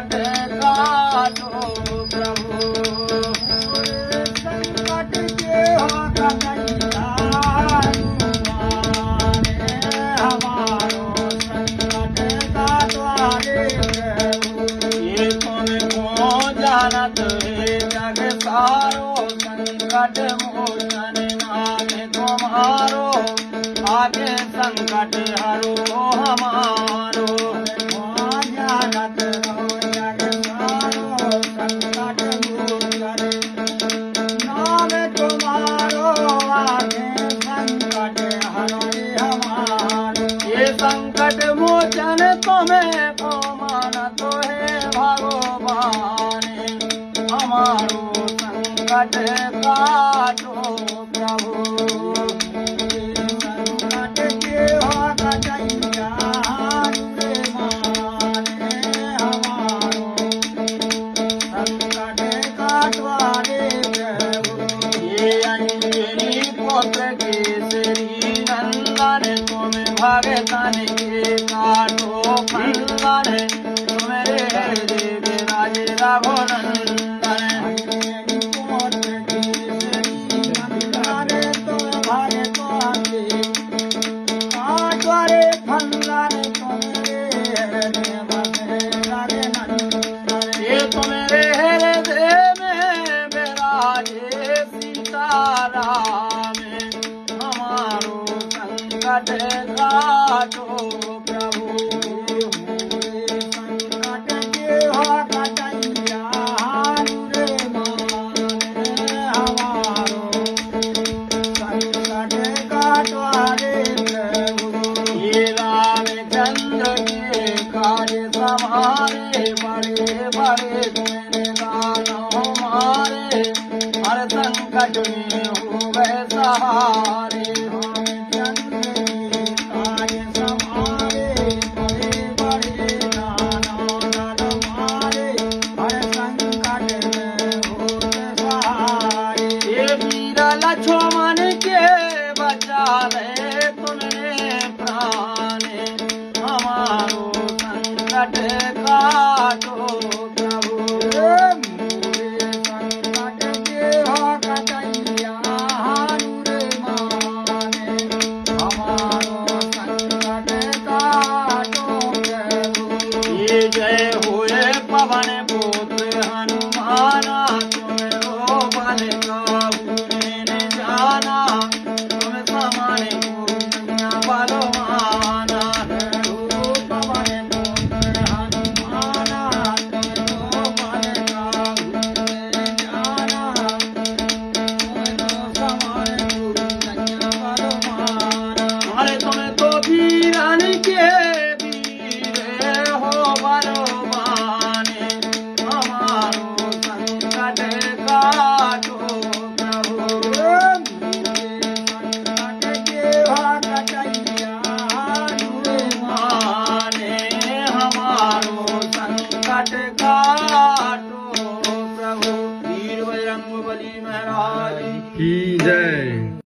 संकट काटो प्रभु। संकट के हो कन्हैया हमारो संकट काटवारे प्रभु। ये तुमको जानत है जग सारो, संकट मोचन नाम तुम्हारो, आगे संकट हरो हमारो। जानत हो जग सारो संकट मोचन नाम तुम्हारो, आगे संकट हरो हमारो। ये संकट मोचन तुम्हें को मानत है भगवान, हमारो संकट काटो प्रभु। संकट के हो कन्हैया रे माने हमारो संकट काटवारे प्रभु। ये अंजनी पुत्र केसरी नंदन, तुम भगतन के काटो खंदन, तुम्हारे हृदय विराज रघुनंदन। ये तुम्हारे हृदय में विराजे सीताराम, हमारो संकट काटो प्रभु। संकट के हो कन्हैया रे माने हमारो संकट काटवारे प्रभु। ये रामचंद्र के कार्य समारे, बड़े बड़े तुम्हारे दानों मारे, हर संकट में हो गए सहारे।